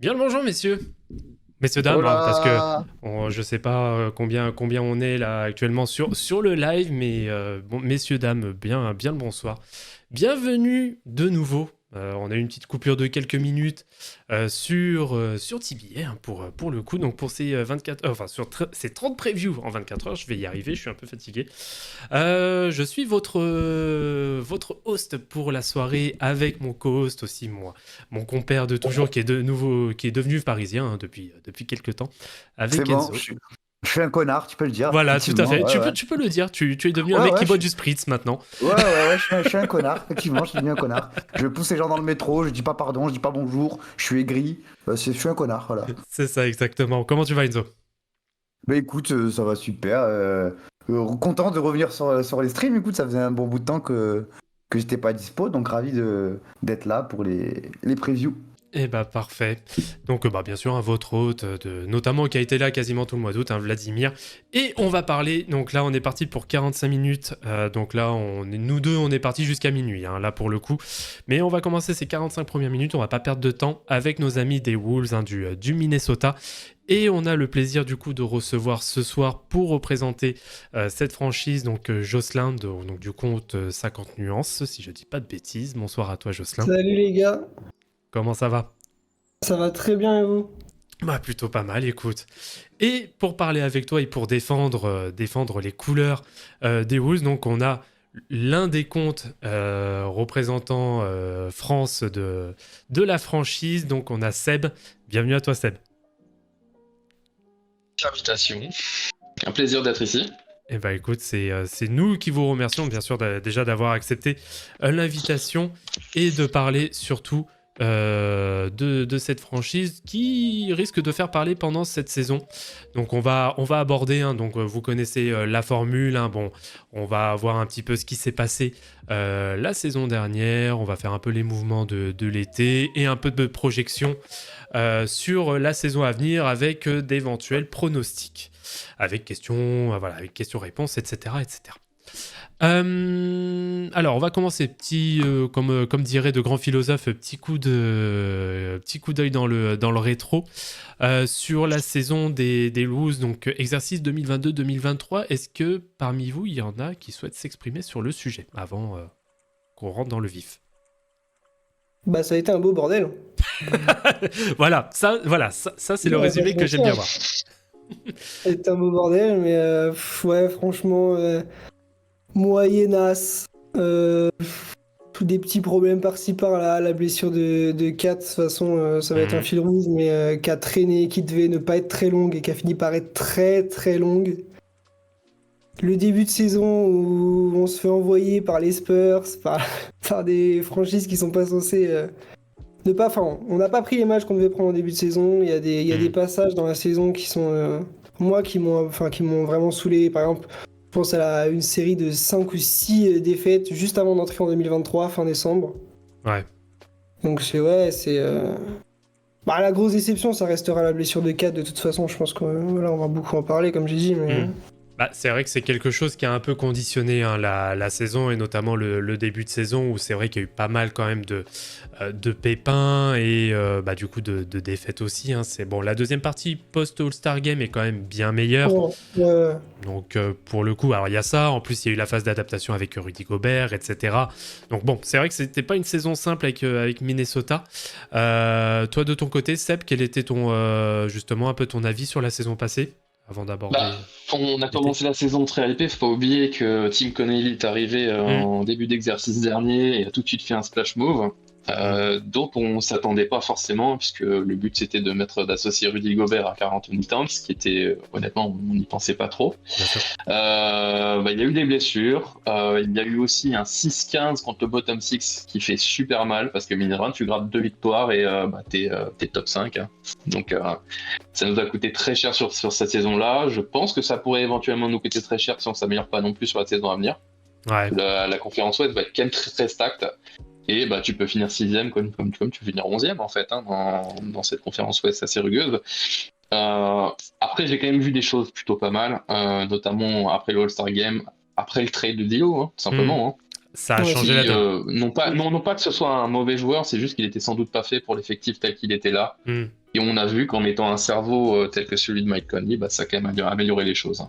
Bien le bonjour, messieurs. Messieurs, dames, hein, parce que Hola! je sais pas combien on est là actuellement sur le live, mais bon, messieurs, dames, bien le bonsoir. Bienvenue de nouveau. On a eu une petite coupure de quelques minutes sur TBA hein, pour le coup. Donc pour ces 24 heures, enfin ces 30 previews en 24 heures, je vais y arriver, je suis un peu fatigué. Je suis votre host pour la soirée avec mon co-host aussi, mon compère de toujours qui est de nouveau, qui est devenu parisien hein, depuis quelques temps, C'est avec bon, Enzo. je suis un connard, tu peux le dire, Voilà, tout à effectivement. fait. Ouais, ouais. Tu peux le dire, tu es devenu un Ouais, mec ouais, qui boit du spritz maintenant. ouais, je suis un connard, effectivement, je suis devenu un connard. Je pousse les gens dans le métro, je dis pas pardon, je dis pas bonjour, je suis aigri, je suis un connard, voilà. C'est ça exactement. Comment tu vas, Enzo? Bah écoute, ça va super. Content de revenir sur les streams, écoute, ça faisait un bon bout de temps que j'étais pas dispo, donc ravi d'être là pour les previews. Eh bah parfait. Donc bah bien sûr, votre hôte, notamment qui a été là quasiment tout le mois d'août, hein, Vladimir. Et on va parler, donc là on est parti pour 45 minutes, donc là nous deux on est parti jusqu'à minuit, hein, là pour le coup. Mais on va commencer ces 45 premières minutes, on va pas perdre de temps avec nos amis des Wolves hein, du Minnesota. Et on a le plaisir du coup de recevoir ce soir pour représenter cette franchise, donc Jocelyn, donc du compte 50 nuances, si je dis pas de bêtises. Bonsoir à toi Jocelyn. Salut les gars, Comment ça va? ça va très bien et vous? Bah plutôt pas mal, écoute. Et pour parler avec toi et pour défendre les couleurs des Wolves, donc on a l'un des comptes représentant France de la franchise, donc on a Seb. Bienvenue à toi Seb. Invitation. Un plaisir d'être ici. Eh bah écoute, c'est nous qui vous remercions bien sûr déjà d'avoir accepté l'invitation et de parler surtout de cette franchise qui risque de faire parler pendant cette saison. Donc on va aborder, hein, donc vous connaissez la formule, hein, bon, on va voir un petit peu ce qui s'est passé la saison dernière, on va faire un peu les mouvements de l'été et un peu de projection sur la saison à venir avec d'éventuels pronostics, avec questions, voilà, avec questions-réponses, etc., etc. Alors, on va commencer comme dirait de grands philosophes, petit coup d'œil dans le rétro sur la saison des Blues, donc exercice 2022-2023. Est-ce que parmi vous, il y en a qui souhaitent s'exprimer sur le sujet avant qu'on rentre dans le vif? Bah ça a été un beau bordel. Voilà, ça c'est le Ouais, résumé que j'aime bien voir. Ça a été un beau bordel, mais ouais franchement, moyennasse. Tous des petits problèmes par-ci par-là, la blessure de Kat, de toute façon ça va être un fil rouge, mais qui a traîné, qui devait ne pas être très longue et qui a fini par être très très longue. Le début de saison où on se fait envoyer par les Spurs, par des franchises qui sont pas censées ne pas, enfin, on n'a pas pris les matchs qu'on devait prendre en début de saison. Il y a des passages dans la saison qui sont, moi, qui m'ont vraiment saoulé. Par exemple, je pense à une série de 5 ou 6 défaites juste avant d'entrer en 2023, fin décembre. Ouais. Donc bah, la grosse déception, ça restera la blessure de Kat. De toute façon, je pense qu'on voilà, on va beaucoup en parler, comme j'ai dit. Mais Bah, c'est vrai que c'est quelque chose qui a un peu conditionné hein, la saison et notamment le début de saison où c'est vrai qu'il y a eu pas mal quand même de pépins et bah, du coup de défaites aussi. Hein. C'est bon, la deuxième partie post-All-Star Game est quand même bien meilleure. bon, ouais. Donc pour le coup, alors il y a ça. En plus, il y a eu la phase d'adaptation avec Rudy Gobert, etc. Donc bon, c'est vrai que c'était pas une saison simple avec Minnesota. Toi de ton côté, Seb, quel était justement un peu ton avis sur la saison passée avant d'aborder? On a commencé la saison très hypé. Faut pas oublier que Tim Connelly est arrivé en début d'exercice dernier et a tout de suite fait un splash move. Dont on s'attendait pas forcément, puisque le but c'était d'associer Rudy Gobert à Karl Anthony Towns, qui était honnêtement on n'y pensait pas trop. Bien sûr. Il y a eu des blessures, il y a eu aussi un 6-15 contre le bottom 6 qui fait super mal, parce que mine de rien tu grattes 2 victoires et t'es top 5 hein. Donc ça nous a coûté très cher sur cette saison là. Je pense que ça pourrait éventuellement nous coûter très cher si on s'améliore pas non plus sur la saison à venir. Ouais. La conférence Ouest va être quand même très, très stacked. Et bah, tu peux finir 6ème comme tu peux finir 11ème en fait hein, dans cette conférence Ouest assez rugueuse. Après, j'ai quand même vu des choses plutôt pas mal, notamment après le All-Star Game, après le trade de Dio, hein, tout simplement. Hein, Ça a changé la donne. non pas que ce soit un mauvais joueur, c'est juste qu'il était sans doute pas fait pour l'effectif tel qu'il était là. Et on a vu qu'en mettant un cerveau tel que celui de Mike Conley, ça a quand même amélioré les choses.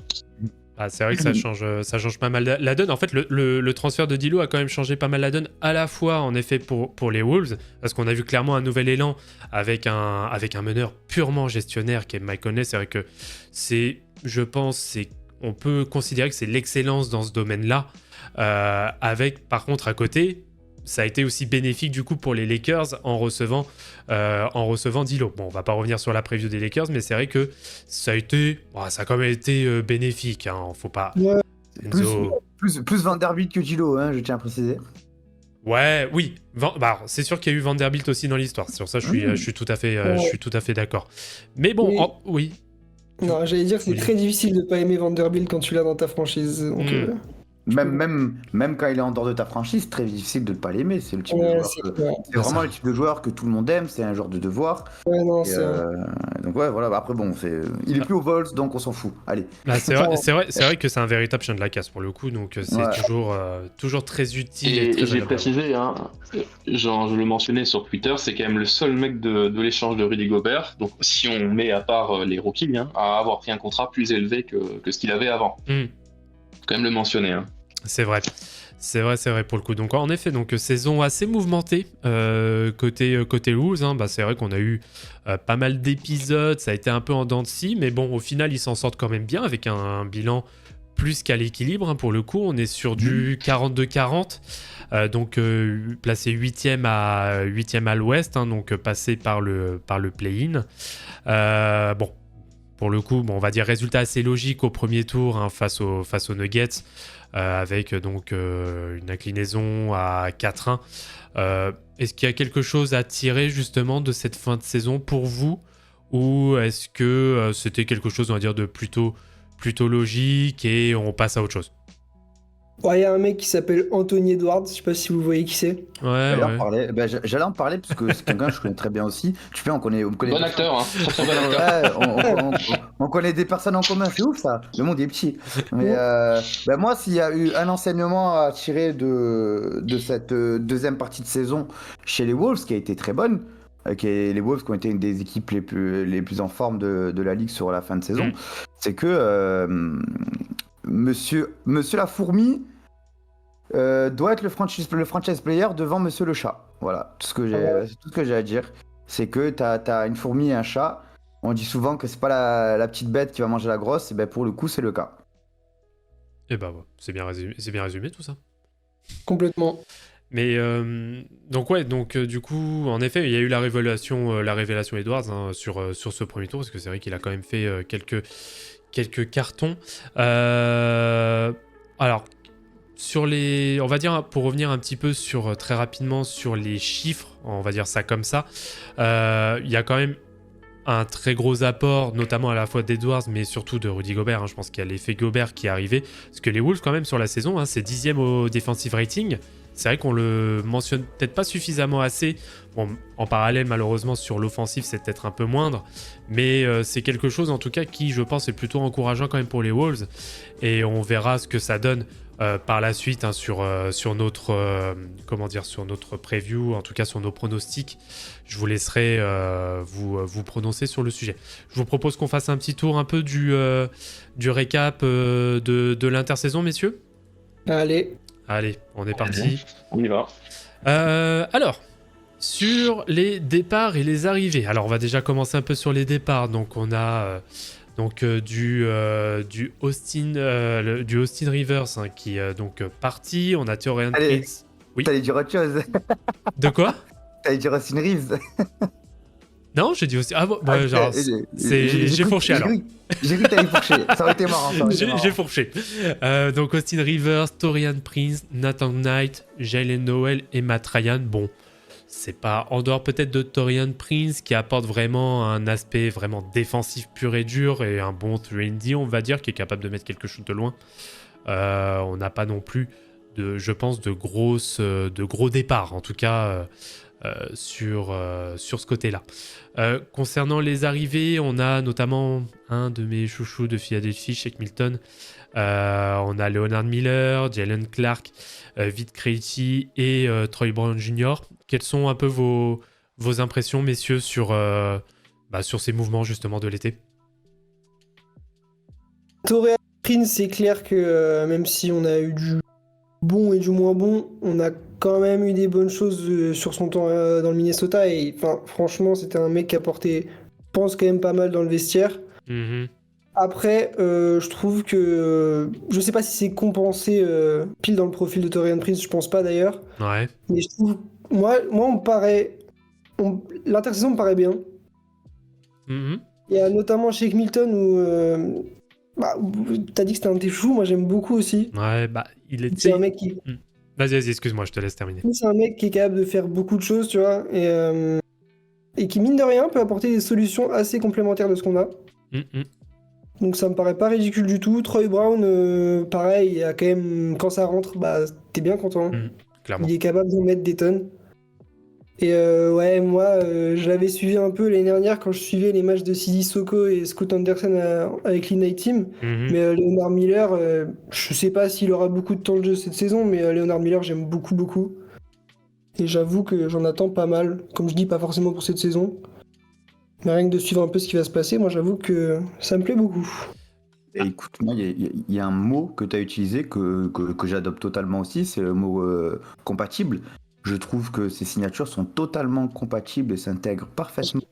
Ah, c'est vrai que ça change pas mal la donne. En fait, le transfert de Dilo a quand même changé pas mal la donne, à la fois en effet pour les Wolves, parce qu'on a vu clairement un nouvel élan avec un meneur purement gestionnaire qui est Mike Conley. C'est vrai que on peut considérer que c'est l'excellence dans ce domaine-là, avec par contre à côté, ça a été aussi bénéfique du coup pour les Lakers en recevant Dilo. Bon, on va pas revenir sur la preview des Lakers, mais c'est vrai que ça a quand même été bénéfique. Hein, faut pas. Ouais. Enzo... Plus Vanderbilt que Gilo, hein, je tiens à préciser. Ouais, oui. C'est sûr qu'il y a eu Vanderbilt aussi dans l'histoire. Sur ça, je suis tout à fait d'accord. Mais bon, oui. Non, j'allais dire que c'est Oui. très difficile de pas aimer Vanderbilt quand tu l'as dans ta franchise. Donc, Même quand il est en dehors de ta franchise, c'est très difficile de ne pas l'aimer. C'est le type de joueur. C'est vraiment le type de joueur que tout le monde aime. C'est un joueur de devoir. Ouais, non, donc ouais, voilà. Après bon, il est plus au Vols, donc on s'en fout. Allez. C'est vrai que c'est un véritable chien de la casse pour le coup. Donc c'est toujours très utile. Et très j'ai agréable. précisé, hein, genre je le mentionnais sur Twitter, c'est quand même le seul mec de l'échange de Rudy Gobert. Donc si on met à part les rookies, hein, à avoir pris un contrat plus élevé que ce qu'il avait avant. Quand même le mentionner. Hein. C'est vrai pour le coup. Donc en effet, saison assez mouvementée côté Wolves. Hein, c'est vrai qu'on a eu pas mal d'épisodes, ça a été un peu en dents de scie, mais bon, au final, ils s'en sortent quand même bien avec un bilan plus qu'à l'équilibre. Hein, pour le coup, on est sur du 42-40, placé 8e à l'ouest, hein, donc passé par le play-in. Pour le coup, on va dire résultat assez logique au premier tour, hein, face aux Nuggets, avec une inclinaison à 4-1. Est-ce qu'il y a quelque chose à tirer justement de cette fin de saison pour vous, ou est-ce que c'était quelque chose, on va dire, de plutôt logique et on passe à autre chose? Il y a un mec qui s'appelle Anthony Edwards, je sais pas si vous voyez qui c'est. J'allais en parler parce que c'est quelqu'un que je connais très bien aussi. Tu sais, on connaît bon acteur, hein. Très bon acteur. On connaît des personnes en commun, c'est ouf ça. Le monde est petit. Mais moi, s'il y a eu un enseignement à tirer de cette deuxième partie de saison chez les Wolves, qui a été très bonne, les Wolves qui ont été une des équipes les plus en forme de la ligue sur la fin de saison, c'est que Monsieur la fourmi doit être le franchise player devant Monsieur le chat. Voilà, c'est tout ce que j'ai à dire. C'est que t'as une fourmi et un chat. On dit souvent que c'est pas la petite bête qui va manger la grosse. Et ben pour le coup, c'est le cas. Et c'est bien résumé tout ça. Complètement. Mais du coup, en effet, il y a eu la révélation Edwards, hein, sur ce premier tour, parce que c'est vrai qu'il a quand même fait quelques cartons. Alors, on va dire, pour revenir un petit peu très rapidement sur les chiffres, on va dire ça comme ça, il y a quand même un très gros apport, notamment à la fois d'Edwards, mais surtout de Rudy Gobert. Hein. Je pense qu'il y a l'effet Gobert qui est arrivé, parce que les Wolves, quand même, sur la saison, hein, c'est 10e au defensive rating. C'est vrai qu'on le mentionne peut-être pas suffisamment assez. Bon, en parallèle, malheureusement, sur l'offensive, c'est peut-être un peu moindre. Mais c'est quelque chose, en tout cas, qui, je pense, est plutôt encourageant quand même pour les Wolves. Et on verra ce que ça donne par la suite, hein, sur notre preview, en tout cas sur nos pronostics. Je vous laisserai vous prononcer sur le sujet. Je vous propose qu'on fasse un petit tour un peu du récap de l'intersaison, messieurs. Allez, on est parti. On y va. Alors, sur les départs et les arrivées. Alors, on va déjà commencer un peu sur les départs. Donc, on a du Austin Rivers, hein, qui est parti. On a Taurean Prince. Oui. T'allais dire autre chose. De quoi? T'allais dire Austin Reeves. Non, j'ai dit aussi. Ah bon, j'ai fourché alors. J'ai cru que t'allais fourcher. Ça aurait été marrant. J'ai fourché. Donc Austin Rivers, Taurean Prince, Nathan Knight, Jalen Noel et Matt Ryan. Bon, c'est pas en dehors peut-être de Taurean Prince qui apporte vraiment un aspect vraiment défensif pur et dur et un bon 3&D, on va dire, qui est capable de mettre quelque chose de loin. On n'a pas non plus je pense, de gros départs, en tout cas. Sur ce côté-là. Concernant les arrivées, on a notamment un de mes chouchous de Philadelphie, Shake Milton. On a Leonard Miller, Jalen Clark, Vit Krejci et Troy Brown Jr. Quelles sont un peu vos impressions, messieurs, sur sur ces mouvements justement de l'été. Torian Prince, c'est clair que même si on a eu du bon et du moins bon, on a quand même eu des bonnes choses sur son temps dans le Minnesota. Et franchement, c'était un mec qui apportait, je pense, quand même pas mal dans le vestiaire. Mhm. Après, je trouve que je sais pas si c'est compensé pile dans le profil de Torian Prince, je pense pas d'ailleurs. Ouais. Mais je trouve, moi on me paraît, l'intersaison me paraît bien. Mhm. Il y a notamment Shake Milton où t'as dit que c'était un de tes chouchous, moi j'aime beaucoup aussi. Ouais, il était... C'est un mec qui, Vas-y, excuse-moi, je te laisse terminer. c'est un mec qui est capable de faire beaucoup de choses, tu vois, et qui mine de rien peut apporter des solutions assez complémentaires de ce qu'on a. Mhm. Donc ça me paraît pas ridicule du tout. Troy Brown, pareil, il y a quand même, quand ça rentre, t'es bien content. Clairement. Il est capable d'en mettre des tonnes. Et ouais, moi, je l'avais suivi un peu l'année dernière quand je suivais les matchs de Sissoko et Scoot Anderson avec l'Ignite Team. Mhm. Mais Leonard Miller, je sais pas s'il aura beaucoup de temps de jeu cette saison, mais Leonard Miller, j'aime beaucoup, beaucoup. Et j'avoue que j'en attends pas mal. Comme je dis, pas forcément pour cette saison. Mais rien que de suivre un peu ce qui va se passer, moi, j'avoue que ça me plaît beaucoup. Et écoute, moi, il y a un mot que tu as utilisé que j'adopte totalement aussi, c'est le mot compatible. Je trouve que ces signatures sont totalement compatibles et s'intègrent parfaitement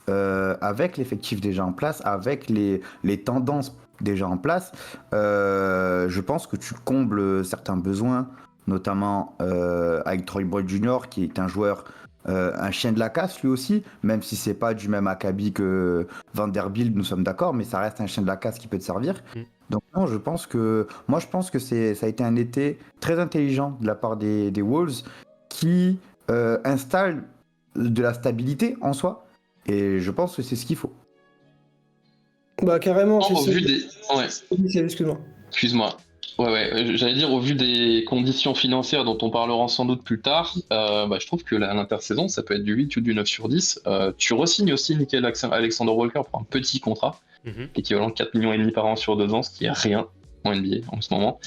avec l'effectif déjà en place, avec les tendances déjà en place. Je pense que tu combles certains besoins, notamment avec Troy Brown Jr., qui est un joueur, un chien de la casse lui aussi, même si c'est pas du même acabit que Vanderbilt, nous sommes d'accord, mais ça reste un chien de la casse qui peut te servir. Donc non, je pense que ça a été un été très intelligent de la part des Wolves qui installent de la stabilité en soi, et je pense que c'est ce qu'il faut. Carrément, Au vu des... Ouais. Excuse-moi. Excuse-moi. Ouais, j'allais dire, au vu des conditions financières dont on parlera sans doute plus tard, je trouve que l'intersaison, ça peut être du 8 ou du 9 sur 10. Tu re-signes aussi Nickel Alexander Walker pour un petit contrat, équivalent de 4,5 millions par an sur 2 ans, ce qui est rien en NBA en ce moment.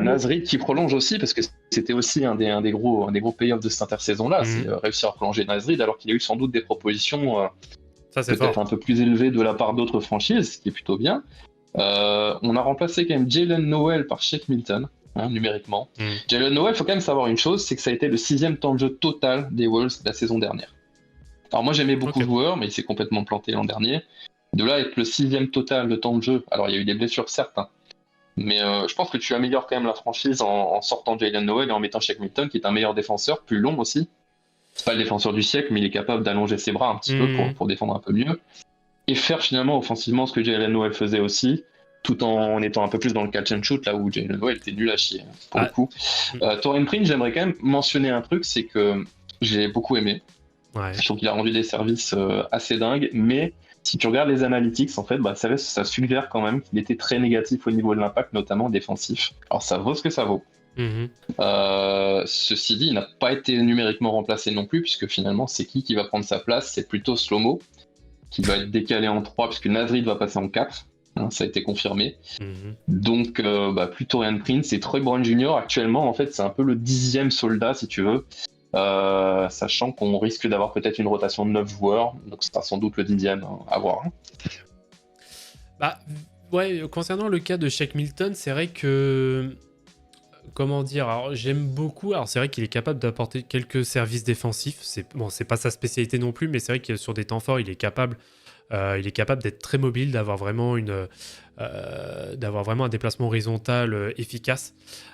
Naz Reid qui prolonge aussi, parce que c'était aussi un des gros payoffs de cette intersaison-là, c'est réussir à prolonger Naz Reid, alors qu'il a eu sans doute des propositions ça, c'est peut-être fort. un peu plus élevées de la part d'autres franchises, ce qui est plutôt bien. On a remplacé quand même Jalen Noel par Shake Milton, numériquement. Jalen Noel, il faut quand même savoir une chose, c'est que ça a été le 6e temps de jeu total des Wolves la saison dernière. Alors moi j'aimais beaucoup le joueur, mais il s'est complètement planté l'an dernier. De là, être le 6e total de temps de jeu, alors il y a eu des blessures certes, mais je pense que tu améliores quand même la franchise en sortant Jalen Noel et en mettant Shake Milton, qui est un meilleur défenseur, plus long aussi. C'est pas le défenseur du siècle, mais il est capable d'allonger ses bras un petit peu pour défendre un peu mieux. Et faire finalement offensivement ce que Jalen Noel faisait aussi, tout en étant un peu plus dans le catch and shoot, là où Jalen Noel était nul à chier, pour le coup. Torian Prince, j'aimerais quand même mentionner un truc, c'est que j'ai beaucoup aimé. Ouais. Je trouve qu'il a rendu des services assez dingues, mais si tu regardes les analytics, en fait, ça suggère quand même qu'il était très négatif au niveau de l'impact, notamment défensif. Alors ça vaut ce que ça vaut. Ceci dit, il n'a pas été numériquement remplacé non plus, puisque finalement, c'est qui va prendre sa place? C'est plutôt Slomo, qui va être décalé en 3, puisque Naz Reid va passer en 4. Ça a été confirmé. Donc, plus Torian Prince et Troy Brown Jr. actuellement, en fait, c'est un peu le 10e soldat, si tu veux. Sachant qu'on risque d'avoir peut-être une rotation de 9 joueurs, donc ce sera sans doute le 10e à voir. Concernant le cas de Shake Milton, c'est vrai que... Comment dire, alors j'aime beaucoup, alors c'est vrai qu'il est capable d'apporter quelques services défensifs, c'est pas sa spécialité non plus, mais c'est vrai que sur des temps forts, il est capable d'être très mobile, d'avoir vraiment un déplacement horizontal efficace.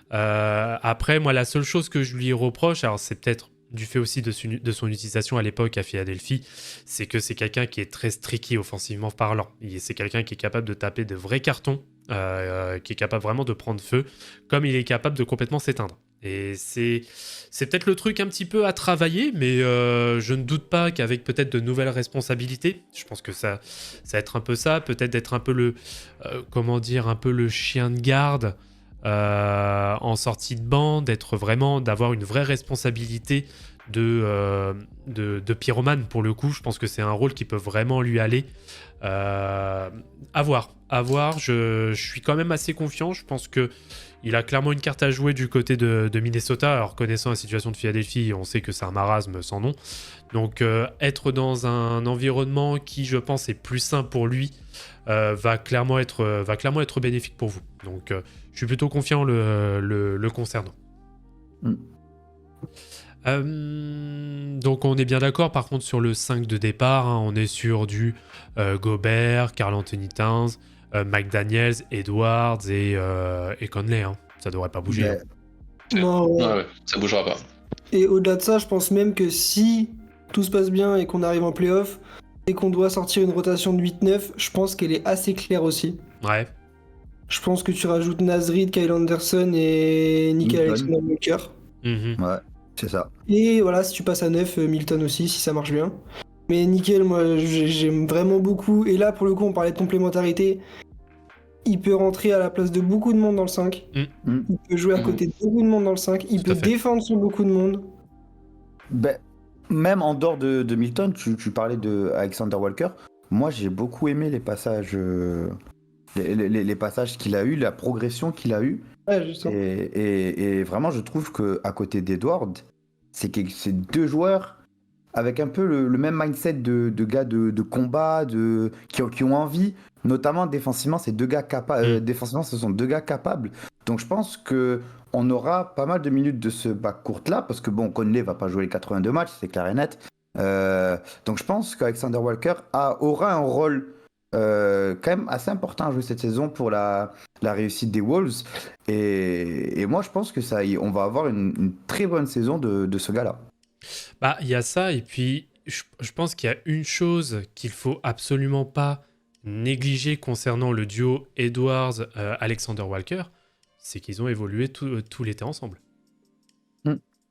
Après, moi, la seule chose que je lui reproche, alors c'est peut-être du fait aussi de son utilisation à l'époque à Philadelphie, c'est que c'est quelqu'un qui est très streaky offensivement parlant. C'est quelqu'un qui est capable de taper de vrais cartons, qui est capable vraiment de prendre feu, comme il est capable de complètement s'éteindre. Et c'est peut-être le truc un petit peu à travailler, mais je ne doute pas qu'avec peut-être de nouvelles responsabilités, je pense que ça va être un peu ça, peut-être d'être un peu un peu le chien de garde en sortie de banc, d'avoir une vraie responsabilité de pyromane pour le coup. Je pense que c'est un rôle qui peut vraiment lui aller. À voir. Je suis quand même assez confiant. Je pense que il a clairement une carte à jouer du côté de Minnesota. Alors, connaissant la situation de Philadelphie, on sait que c'est un marasme sans nom. Donc, être dans un environnement qui, je pense, est plus sain pour lui, va clairement être bénéfique pour vous. Donc, je suis plutôt confiant le concernant. Donc on est bien d'accord par contre sur le 5 de départ, hein, on est sur du Gobert, Karl Anthony Towns, McDaniels, Edwards et Conley, hein. Ça devrait pas bouger. Mais- Hein. Non, ouais. Ouais, ça bougera pas. Et au-delà de ça, je pense même que si tout se passe bien et qu'on arrive en playoff et qu'on doit sortir une rotation de 8-9, je pense qu'elle est assez claire aussi. Ouais. Je pense que tu rajoutes Naz Reid, Kyle Anderson et Nickel Milton. Alexander-Walker. Mhm. Ouais, c'est ça. Et voilà, si tu passes à 9, Milton aussi, si ça marche bien. Mais Nickel, moi, j'aime vraiment beaucoup. Et là, pour le coup, on parlait de complémentarité. Il peut rentrer à la place de beaucoup de monde dans le 5. Mm. Il peut jouer à côté de beaucoup de monde dans le 5. Il Tout à peut fait. défendre sur beaucoup de monde. Ben, même en dehors de Milton, tu parlais de Alexander Walker. Moi, j'ai beaucoup aimé les passages, les passages qu'il a eu, la progression qu'il a eu. Ouais, justement. Et vraiment, je trouve que à côté d'Edward, c'est deux joueurs avec un peu le même mindset de gars de combat, qui ont envie. Notamment défensivement, c'est deux gars capables. Défensivement, ce sont deux gars capables. Donc je pense que on aura pas mal de minutes de ce backcourt là, parce que bon, Conley va pas jouer les 82 matchs, c'est clair et net. Donc je pense qu'Alexander Walker aura un rôle quand même assez important à jouer cette saison pour la réussite des Wolves. Et moi, je pense que on va avoir une très bonne saison de ce gars-là. Bah, il y a ça, et puis je pense qu'il y a une chose qu'il faut absolument pas négliger concernant le duo Edwards-Alexander Walker, c'est qu'ils ont évolué tout l'été ensemble.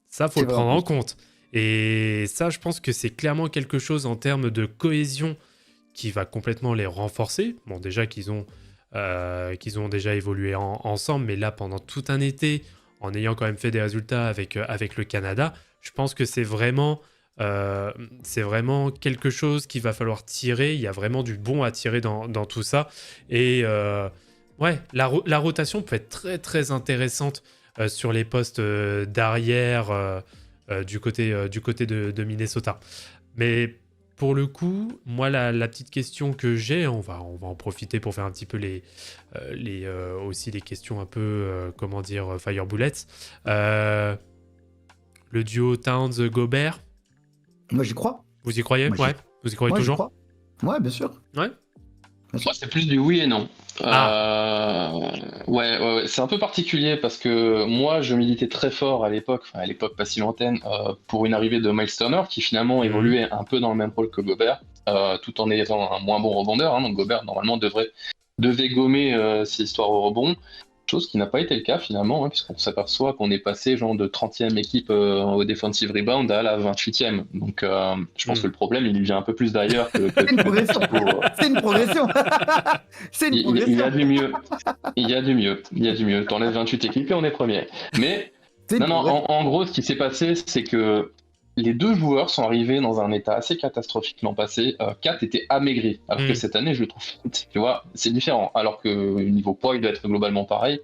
Ça, faut C'est le prendre vrai. en compte. Et ça, je pense que c'est clairement quelque chose en termes de cohésion qui va complètement les renforcer. Bon, déjà qu'ils ont déjà évolué ensemble, mais là, pendant tout un été, en ayant quand même fait des résultats avec le Canada, je pense que c'est vraiment quelque chose qu'il va falloir tirer. Il y a vraiment du bon à tirer dans tout ça. Et ouais, la rotation peut être très très intéressante sur les postes d'arrière du côté de Minnesota. Mais pour le coup, moi, la petite question que j'ai, on va en profiter pour faire un petit peu aussi les questions un peu, comment dire, Fire Bullets. Le duo Towns-Gobert, Moi, j'y crois. vous y croyez? Moi, j'y- Ouais, vous y croyez Moi, j'y toujours? crois. Ouais, bien sûr. Ouais. Moi, c'est plus du oui et non. Ouais, c'est un peu particulier parce que moi, je militais très fort à l'époque pas si lointaine, pour une arrivée de Miles Turner qui finalement évoluait un peu dans le même rôle que Gobert, tout en étant un moins bon rebondeur. Hein, donc Gobert, normalement, devait gommer ces histoires au rebond. Chose qui n'a pas été le cas finalement, hein, puisqu'on s'aperçoit qu'on est passé genre de 30e équipe au defensive rebound à la 28e. Donc je pense que le problème il vient un peu plus d'ailleurs que C'est une progression. C'est une progression. C'est une progression. il y a du mieux. Il y a du mieux. T'enlèves 28 équipes et on est premier. Mais C'est une non, progression. en gros, ce qui s'est passé, c'est que les deux joueurs sont arrivés dans un état assez catastrophique l'an passé. Kat était amaigri, alors que cette année, je le trouve, tu vois, c'est différent. Alors que niveau poids, il doit être globalement pareil.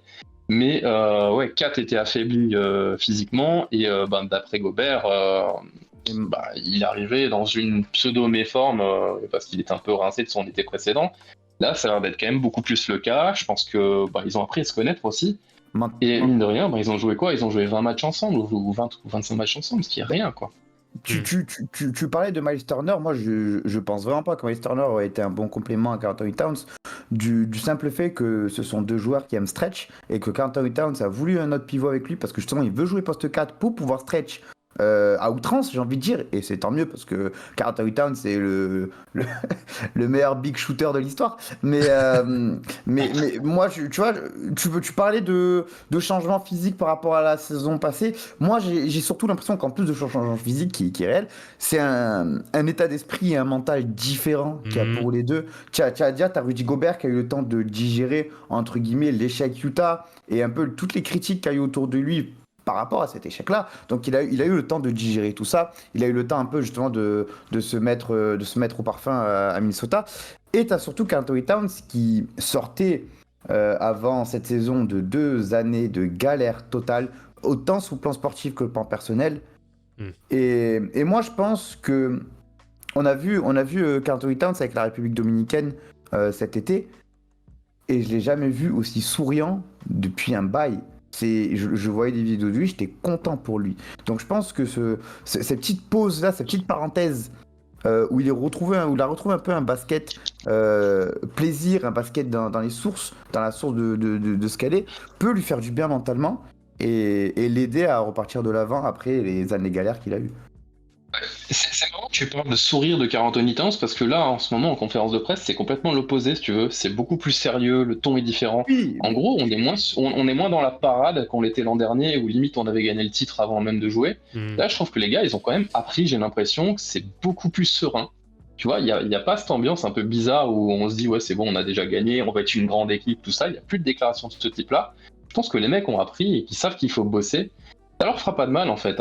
Mais ouais, Kat était affaibli physiquement et d'après Gobert, il arrivait dans une pseudo-méforme parce qu'il était un peu rincé de son été précédent. Là, ça a l'air d'être quand même beaucoup plus le cas. Je pense que ils ont appris à se connaître aussi. Et mine de rien, ils ont joué quoi? Ils ont joué 20 matchs ensemble ou 20 ou 25 matchs ensemble, ce qui est rien, quoi. Tu parlais de Miles Turner. Moi, je pense vraiment pas que Miles Turner aurait été un bon complément à Karl Anthony Towns. Du simple fait que ce sont deux joueurs qui aiment stretch et que Karl Anthony Towns a voulu un autre pivot avec lui parce que justement, il veut jouer poste 4 pour pouvoir stretch à outrance, j'ai envie de dire. Et c'est tant mieux parce que Karl Anthony Towns, c'est le meilleur big shooter de l'histoire. Mais moi, tu vois, tu parlais de changement physique par rapport à la saison passée. Moi, j'ai surtout l'impression qu'en plus de changement physique qui est réel, c'est un état d'esprit et un mental différent qu'il y a pour les deux. T'as Rudy Gobert qui a eu le temps de digérer, entre guillemets, l'échec Utah et un peu toutes les critiques qu'il y a eu autour de lui par rapport à cet échec-là. Donc il a eu le temps de digérer tout ça. Il a eu le temps un peu justement de se mettre au parfum à Minnesota. Et tu as surtout Karl Anthony Towns qui sortait avant cette saison de 2 années de galère totale, autant sur le plan sportif que le plan personnel. Et moi je pense que on a vu Karl Anthony Towns avec la République dominicaine cet été, et je l'ai jamais vu aussi souriant depuis un bail. Je voyais des vidéos de lui, j'étais content pour lui. Donc je pense que cette petite pause là, cette petite parenthèse où il a retrouvé un peu un basket plaisir, un basket dans la source de ce qu'elle est, peut lui faire du bien mentalement et l'aider à repartir de l'avant après les années galères qu'il a eues. C'est marrant que tu parles de sourire de Karl Anthony Towns parce que là, en ce moment, en conférence de presse, c'est complètement l'opposé, si tu veux. C'est beaucoup plus sérieux, le ton est différent. Oui, En gros, on est moins dans la parade qu'on l'était l'an dernier, où limite on avait gagné le titre avant même de jouer. Là, je trouve que les gars, ils ont quand même appris, j'ai l'impression que c'est beaucoup plus serein. Tu vois, il y a pas cette ambiance un peu bizarre où on se dit, ouais, c'est bon, on a déjà gagné, on va être une grande équipe, tout ça. Il n'y a plus de déclarations de ce type-là. Je pense que les mecs ont appris et qu'ils savent qu'il faut bosser. Ça leur fera pas de mal en fait,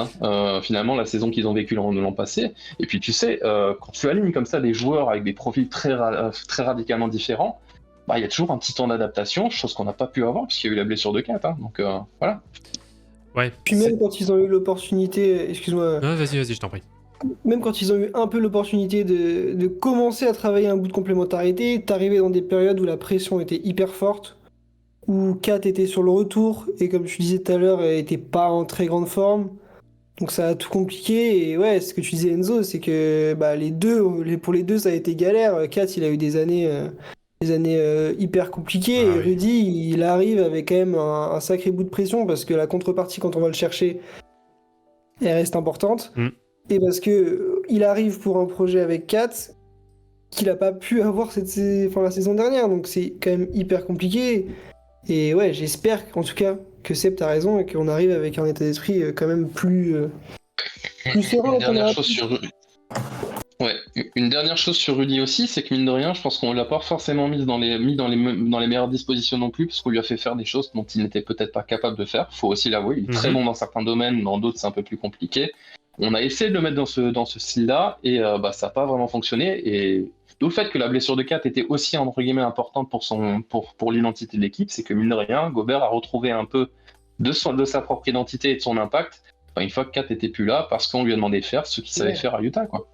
finalement la saison qu'ils ont vécue l'an passé. Et puis tu sais, quand tu alignes comme ça des joueurs avec des profils très radicalement différents, bah il y a toujours un petit temps d'adaptation, chose qu'on n'a pas pu avoir puisqu'il y a eu la blessure de Kat. Donc voilà. Ouais. Puis même quand ils ont eu l'opportunité, excuse-moi, Non, vas-y, je t'en prie. même quand ils ont eu un peu l'opportunité de commencer à travailler un bout de complémentarité, t'arrivais dans des périodes où la pression était hyper forte, où Kat était sur le retour, et comme je disais tout à l'heure, elle était pas en très grande forme. Donc ça a tout compliqué, et ouais, ce que tu disais Enzo, c'est que bah, pour les deux, ça a été galère. Kat, il a eu des années hyper compliquées, Ah et oui. Rudy, il arrive avec quand même un sacré bout de pression, parce que la contrepartie, quand on va le chercher, elle reste importante. Et parce que il arrive pour un projet avec Kat qu'il a pas pu avoir la saison dernière, donc c'est quand même hyper compliqué. Et ouais, j'espère en tout cas que Seb t'as raison et qu'on arrive avec un état d'esprit quand même plus serein. Une dernière chose sur... Ouais, une dernière chose sur Rudy aussi, c'est que mine de rien, je pense qu'on l'a pas forcément mis dans les meilleures dispositions non plus, parce qu'on lui a fait faire des choses dont il n'était peut-être pas capable de faire. Faut aussi l'avouer, il est très bon dans certains domaines, dans d'autres c'est un peu plus compliqué. On a essayé de le mettre dans ce style-là et ça n'a pas vraiment fonctionné. Et d'où le fait que la blessure de Kat était aussi entre guillemets importante pour l'identité de l'équipe, c'est que mine de rien, Gobert a retrouvé un peu de sa propre identité et de son impact. Une fois que Kat était plus là, parce qu'on lui a demandé de faire ce qu'il savait faire à Utah, quoi.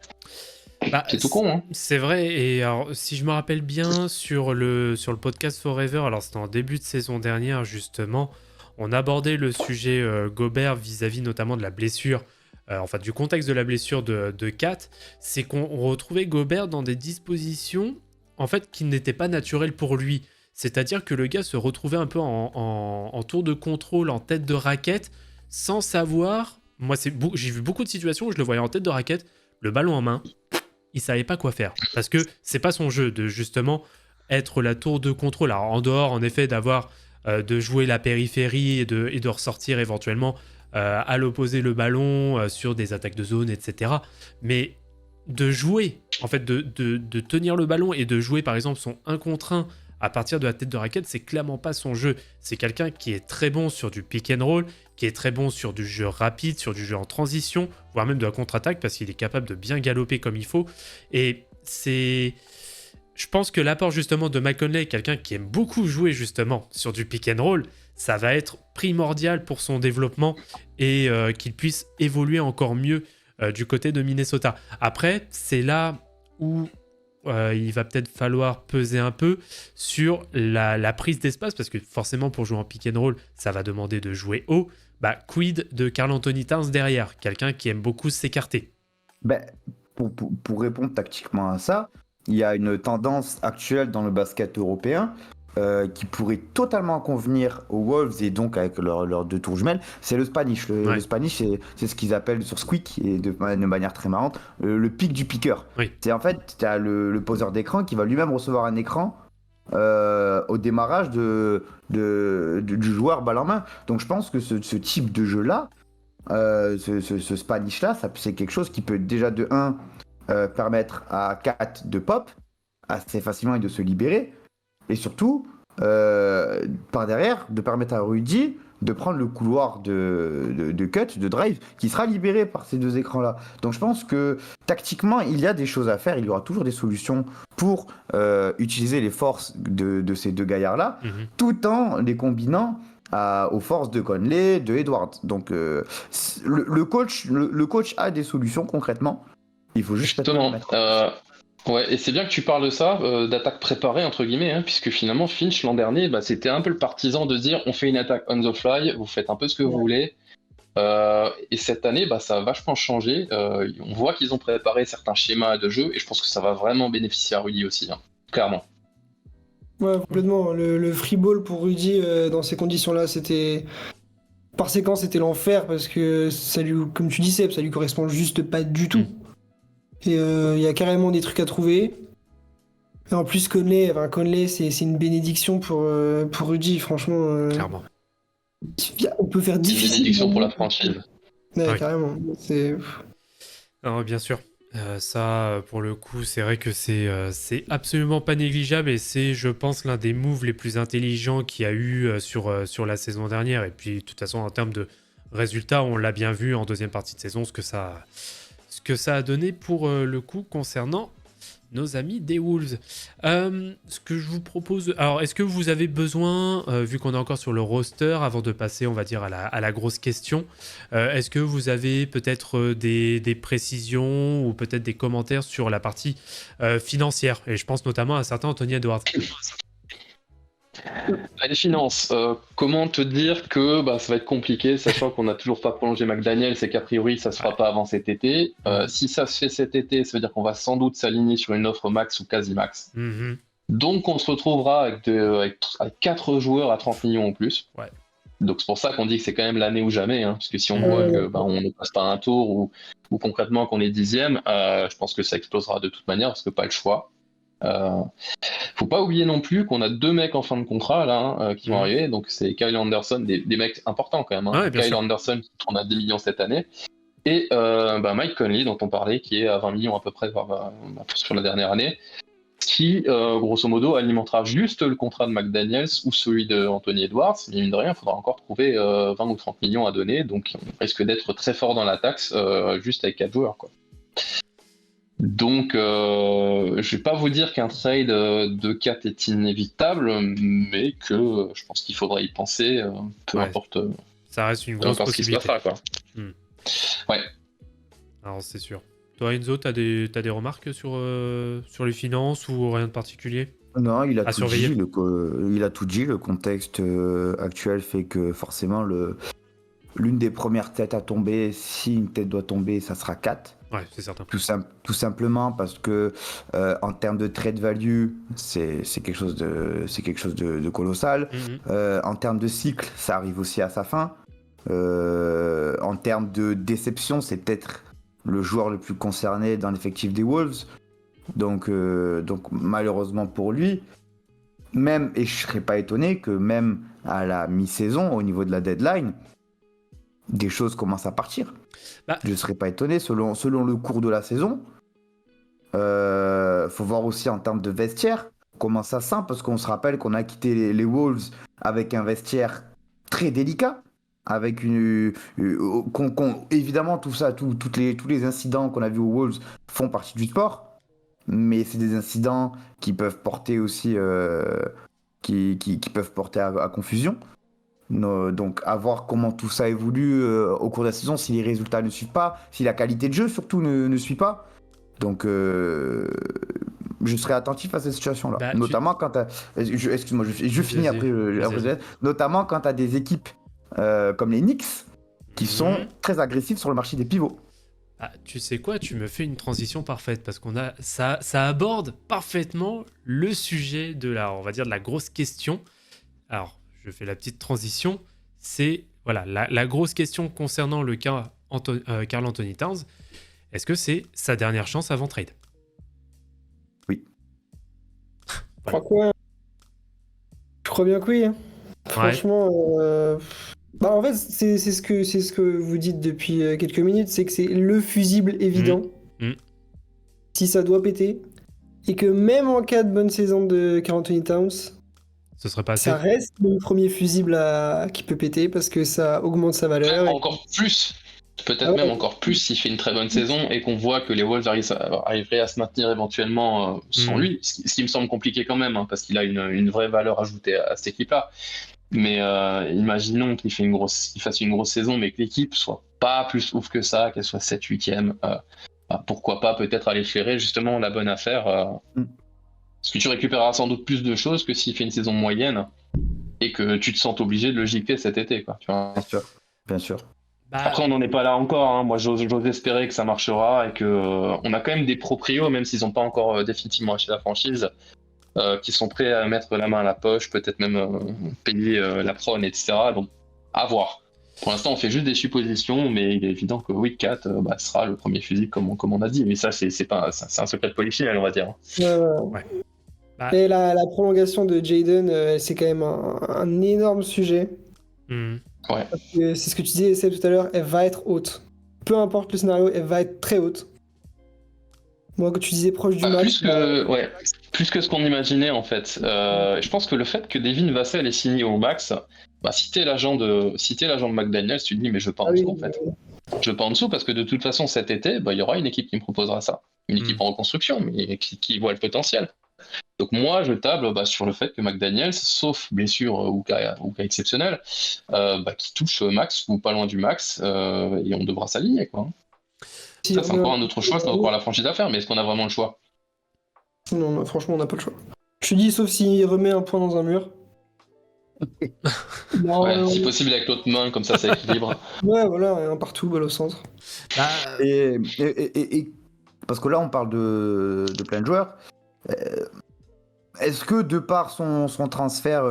C'est tout con, hein. C'est vrai, et alors, si je me rappelle bien, sur le podcast Forever, alors c'était en début de saison dernière, justement, on abordait le sujet Gobert vis-à-vis notamment de la blessure, du contexte de la blessure de Kat, c'est qu'on retrouvait Gobert dans des dispositions, en fait, qui n'étaient pas naturelles pour lui. C'est-à-dire que le gars se retrouvait un peu en tour de contrôle, en tête de raquette, sans savoir... Moi, j'ai vu beaucoup de situations où je le voyais en tête de raquette, le ballon en main, il savait pas quoi faire. Parce que c'est pas son jeu de justement être la tour de contrôle. Alors en dehors, en effet, de jouer la périphérie et de ressortir éventuellement à l'opposé le ballon sur des attaques de zone, etc. Mais de jouer, en fait, de tenir le ballon et de jouer par exemple son 1 contre 1 à partir de la tête de raquette, c'est clairement pas son jeu. C'est quelqu'un qui est très bon sur du pick and roll, qui est très bon sur du jeu rapide, sur du jeu en transition, voire même de la contre-attaque, parce qu'il est capable de bien galoper comme il faut. Et je pense que l'apport justement de Mike Conley, quelqu'un qui aime beaucoup jouer justement sur du pick and roll, ça va être primordial pour son développement et qu'il puisse évoluer encore mieux du côté de Minnesota. Après, c'est là où il va peut-être falloir peser un peu sur la prise d'espace, parce que forcément pour jouer en pick and roll, ça va demander de jouer haut. Quid de Karl Anthony Towns derrière, quelqu'un qui aime beaucoup s'écarter. Pour répondre tactiquement à ça, il y a une tendance actuelle dans le basket européen qui pourrait totalement convenir aux Wolves et donc avec leurs 2 tours jumelles, c'est le Spanish. Le Spanish, c'est ce qu'ils appellent sur Squeak, et de manière très marrante, le pick du piqueur. Oui. C'est en fait, tu as le poseur d'écran qui va lui-même recevoir un écran au démarrage du joueur balle en main. Donc je pense que ce type de jeu-là, ce Spanish-là, c'est quelque chose qui peut déjà de 1 permettre à Kat de pop assez facilement et de se libérer. Et surtout, par derrière, de permettre à Rudy de prendre le couloir de cut, de drive, qui sera libéré par ces deux écrans-là. Donc je pense que tactiquement, il y a des choses à faire, il y aura toujours des solutions pour utiliser les forces de ces deux gaillards-là, tout en les combinant aux forces de Conley, de Edwards. Donc le coach a des solutions concrètement. Il faut juste Justement, ouais, et c'est bien que tu parles de ça, d'attaque préparée entre guillemets, hein, puisque finalement Finch l'an dernier, c'était un peu le partisan de dire on fait une attaque on the fly, vous faites un peu ce que vous voulez. Et cette année, ça a vachement changé. On voit qu'ils ont préparé certains schémas de jeu, et je pense que ça va vraiment bénéficier à Rudy aussi, hein, clairement. Ouais, complètement. Le free ball pour Rudy dans ces conditions-là, c'était. Par séquence, c'était l'enfer parce que ça lui, comme tu dis, Seb, ça lui correspond juste pas du tout. Et il y a carrément des trucs à trouver. Et en plus, Conley, c'est une bénédiction pour Rudy, franchement. Clairement. On peut faire C'est une difficilement. bénédiction pour la franchise. Ouais, carrément. Alors, bien sûr. Ça, pour le coup, c'est vrai que c'est absolument pas négligeable et c'est, je pense, l'un des moves les plus intelligents qu'il y a eu sur la saison dernière. Et puis, de toute façon, en termes de résultats, on l'a bien vu en deuxième partie de saison, ce que ça a donné pour le coup concernant nos amis des Wolves. Ce que je vous propose... Alors, est-ce que vous avez besoin, vu qu'on est encore sur le roster, avant de passer, on va dire, à la grosse question, est-ce que vous avez peut-être des précisions ou peut-être des commentaires sur la partie financière? Et je pense notamment à un certain Anthony Edwards. Les finances, comment te dire que ça va être compliqué, sachant qu'on n'a toujours pas prolongé McDaniel, c'est qu'a priori ça se fera pas avant cet été. Si ça se fait cet été, ça veut dire qu'on va sans doute s'aligner sur une offre max ou quasi max. Donc on se retrouvera avec 4 joueurs à 30 millions en plus. Ouais. Donc c'est pour ça qu'on dit que c'est quand même l'année ou jamais, hein, parce que si on voit que on ne passe pas un tour ou concrètement qu'on est 10e, je pense que ça explosera de toute manière parce que pas le choix. Faut pas oublier non plus qu'on a 2 mecs en fin de contrat là qui vont arriver, donc c'est Kyle Anderson, des mecs importants quand même, hein. Ouais, Kyle Anderson qui tourne à 10 millions cette année, et Mike Conley dont on parlait qui est à 20 millions à peu près sur la dernière année, qui grosso modo alimentera juste le contrat de McDaniels ou celui de Anthony Edwards, mais mine de rien il faudra encore trouver 20 ou 30 millions à donner, donc on risque d'être très fort dans la taxe juste avec 4 joueurs quoi. Donc, je vais pas vous dire qu'un trade de 4 est inévitable, mais que je pense qu'il faudra y penser, peu importe. Ça reste une grosse possibilité. Ce qui se passera, quoi. Ouais. Alors, c'est sûr. Toi, Enzo, t'as des remarques sur les finances ou rien de particulier? Non, il a tout surveiller. dit. Il a tout dit. Le contexte actuel fait que forcément, l'une des premières têtes à tomber, si une tête doit tomber, ça sera 4. Ouais, c'est certain. Tout simplement parce que en termes de trade value, c'est quelque chose de colossal. En termes de cycle, ça arrive aussi à sa fin. En termes de déception, c'est peut-être le joueur le plus concerné dans l'effectif des Wolves. Donc malheureusement pour lui, même, et je serais pas étonné que même à la mi-saison, au niveau de la deadline, des choses commencent à partir. Je ne serais pas étonné selon le cours de la saison. Faut voir aussi en termes de vestiaire comment ça sent, parce qu'on se rappelle qu'on a quitté les Wolves avec un vestiaire très délicat, avec évidemment tout ça, tous les incidents qu'on a vus aux Wolves font partie du sport, mais c'est des incidents qui peuvent porter aussi qui peuvent porter à confusion. Donc à voir comment tout ça évolue au cours de la saison, si les résultats ne suivent pas, si la qualité de jeu surtout ne suit pas. Donc je serai attentif à cette situation-là. Notamment quand excuse-moi, je finis après. Notamment quand tu as des équipes comme les Knicks qui sont très agressives sur le marché des pivots. Ah, tu sais quoi, tu me fais une transition parfaite parce qu'on a ça aborde parfaitement le sujet de on va dire de la grosse question. Alors, je fais la petite transition. C'est voilà la grosse question concernant le cas Karl Anthony Towns. Est-ce que c'est sa dernière chance avant trade? Oui. Je crois bien que oui. Hein. Franchement, en fait, c'est ce que vous dites depuis quelques minutes, c'est que c'est le fusible évident. Si ça doit péter. Et que même en cas de bonne saison de Karl Anthony Towns, Ce serait pas assez. Ça reste le premier fusible qui peut péter parce que ça augmente sa valeur. Même encore plus, peut-être Ah ouais. même encore plus s'il fait une très bonne saison et qu'on voit que les Wolves arriveraient à se maintenir éventuellement sans lui, ce qui me semble compliqué quand même, hein, parce qu'il a une vraie valeur ajoutée à cette équipe-là. Mais imaginons qu'il fasse une grosse saison, mais que l'équipe soit pas plus ouf que ça, qu'elle soit 7-8e. Pourquoi pas peut-être aller flairer justement la bonne affaire. Parce que tu récupéreras sans doute plus de choses que s'il fait une saison moyenne et que tu te sens obligé de le gicler cet été, quoi, tu vois. Bien sûr. Bah, Après, on n'en est pas là encore, hein. Moi, j'ose espérer que ça marchera et que on a quand même des proprios, même s'ils n'ont pas encore définitivement acheté la franchise, qui sont prêts à mettre la main à la poche, peut-être même payer la prône, etc. Donc, à voir. Pour l'instant, on fait juste des suppositions, mais il est évident que Week 4 sera le premier fusil, comme on a dit. Mais ça, c'est un secret de polichinelle, on va dire. Ouais. Et la prolongation de Jaden, c'est quand même un énorme sujet. Ouais. C'est ce que tu disais, Seb, tout à l'heure, elle va être haute. Peu importe le scénario, elle va être très haute. Moi, que tu disais proche du max. Plus que ce qu'on imaginait, en fait. Je pense que le fait que Devin Vassell ait signé au max, si t'es l'agent de McDaniels, tu te dis, mais je veux pas en dessous, en fait. Je veux pas en dessous parce que de toute façon, cet été, il y aura une équipe qui me proposera ça. Une équipe en reconstruction, mais qui voit le potentiel. Donc moi, je table sur le fait que McDaniels, sauf blessure ou cas exceptionnel, qui touche max ou pas loin du max, et on devra s'aligner, quoi. Ça, c'est encore un autre choix, c'est encore la franchise à faire, mais est-ce qu'on a vraiment le choix? Non, franchement, on n'a pas le choix. Je te dis, sauf s'il remet un point dans un mur. Si possible avec l'autre main, comme ça équilibre. Ouais, voilà, un partout, balle au centre. Et parce que là, on parle de plein de joueurs. Est-ce que de par son transfert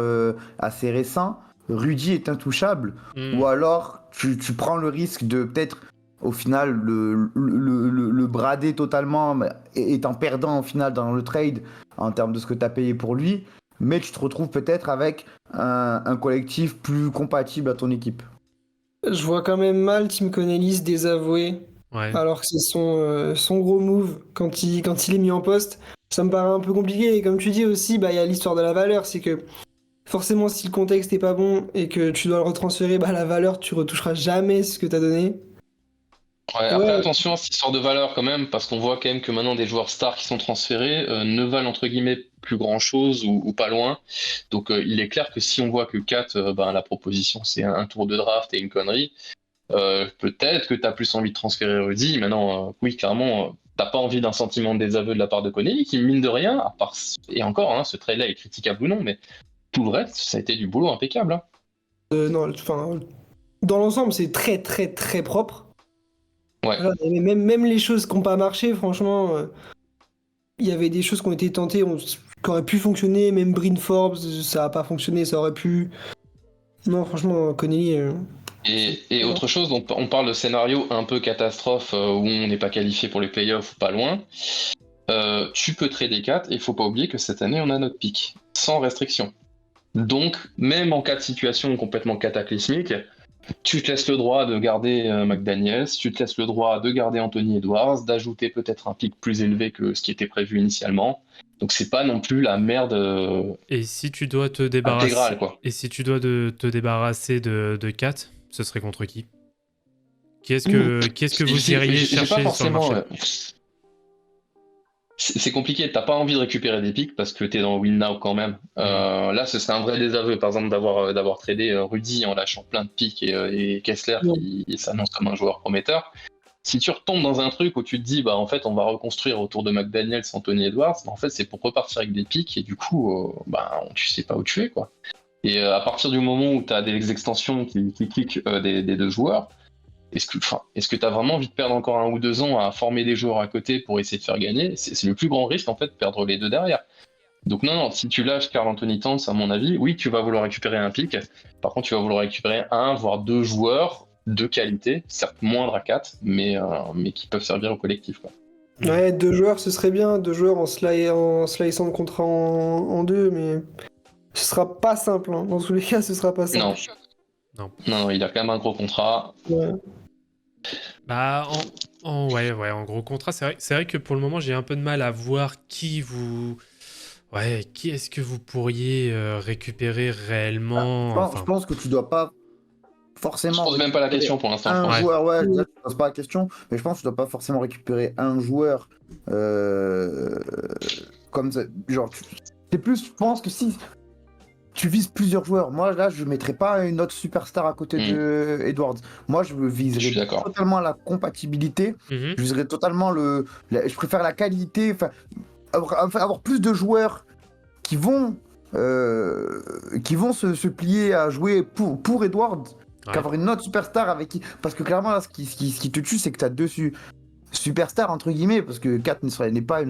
assez récent, Rudy est intouchable, ou alors tu prends le risque de peut-être au final le brader totalement, étant perdant au final dans le trade en termes de ce que tu as payé pour lui, mais tu te retrouves peut-être avec un collectif plus compatible à ton équipe? Je vois quand même mal Tim Connelly se désavouer, alors que c'est son gros move quand il est mis en poste. Ça me paraît un peu compliqué, et comme tu dis aussi, il y a l'histoire de la valeur, c'est que forcément si le contexte est pas bon et que tu dois le retransférer, la valeur, tu retoucheras jamais ce que t'as donné. Après attention à cette histoire de valeur quand même, parce qu'on voit quand même que maintenant des joueurs stars qui sont transférés ne valent entre guillemets plus grand chose ou pas loin. Donc il est clair que si on voit que 4, la proposition c'est un tour de draft et une connerie, peut-être que tu as plus envie de transférer Rudy. Maintenant, oui, clairement, t'as pas envie d'un sentiment de désaveu de la part de Connelly, qui mine de rien, à part, et encore, ce trade-là est critiquable ou non, mais tout le reste, ça a été du boulot impeccable. Hein. Non, dans l'ensemble, c'est très très très propre. Ouais. Alors, même les choses qui n'ont pas marché, franchement, il y avait des choses qui ont été tentées, qui auraient pu fonctionner, même Bryn Forbes, ça n'a pas fonctionné, ça aurait pu. Non, franchement, Connelly. Et autre chose, on parle de scénario un peu catastrophe où on n'est pas qualifié pour les playoffs ou pas loin. Tu peux trader 4 et il faut pas oublier que cette année on a notre pic, sans restriction. Donc, même en cas de situation complètement cataclysmique, tu te laisses le droit de garder McDaniels, tu te laisses le droit de garder Anthony Edwards, d'ajouter peut-être un pic plus élevé que ce qui était prévu initialement. Donc c'est pas non plus la merde et si tu dois te débarrasser intégrale, quoi. Et si tu dois te débarrasser de 4, ce serait contre qui? Qu'est-ce que vous iriez chercher pas sur le marché? C'est compliqué, t'as pas envie de récupérer des pics parce que t'es dans win now quand même. Là, ce serait un vrai désaveu, par exemple, d'avoir tradé Rudy en lâchant plein de pics et Kessler qui s'annonce comme un joueur prometteur. Si tu retombes dans un truc où tu te dis, en fait, on va reconstruire autour de McDaniels, Anthony Edwards, en fait, c'est pour repartir avec des pics et du coup, tu sais pas où tu es, quoi. Et à partir du moment où t'as des extensions qui cliquent des deux joueurs, est-ce que tu as vraiment envie de perdre encore 1 ou 2 ans à former des joueurs à côté pour essayer de faire gagner? C'est le plus grand risque, en fait, de perdre les deux derrière. Donc non, si tu lâches Karl Anthony Towns, à mon avis, oui, tu vas vouloir récupérer un pic. Par contre, tu vas vouloir récupérer 1, voire 2 joueurs de qualité, certes moindre à 4, mais qui peuvent servir au collectif, quoi. Ouais, 2 joueurs, ce serait bien. 2 joueurs en sliceant le contrat en 2, mais ce sera pas simple. Hein. Dans tous les cas, ce sera pas simple. Non, il a quand même un gros contrat. Ouais. En gros contrat, c'est vrai que pour le moment, j'ai un peu de mal à voir qui Ouais, qui est-ce que vous pourriez récupérer réellement? Je pense que tu dois pas Je forcément pose même pas la récupérer question pour l'instant, je un pense. Ouais. joueur. Ouais, je pose pas la question, mais je pense que tu dois pas forcément récupérer un joueur euh, comme ça. Genre, c'est plus, je pense que si tu vises plusieurs joueurs, moi là, je mettrais pas une autre superstar à côté de Edwards. Moi, je Je suis viserais d'accord. totalement la compatibilité. Mhm. Je viserais totalement je préfère la qualité, enfin, avoir plus de joueurs qui vont, se plier à jouer pour Edwards Ouais. qu'avoir une autre superstar avec qui. Parce que clairement, là, ce qui te tue, c'est que tu as deux superstars, entre guillemets, parce que Kat il ne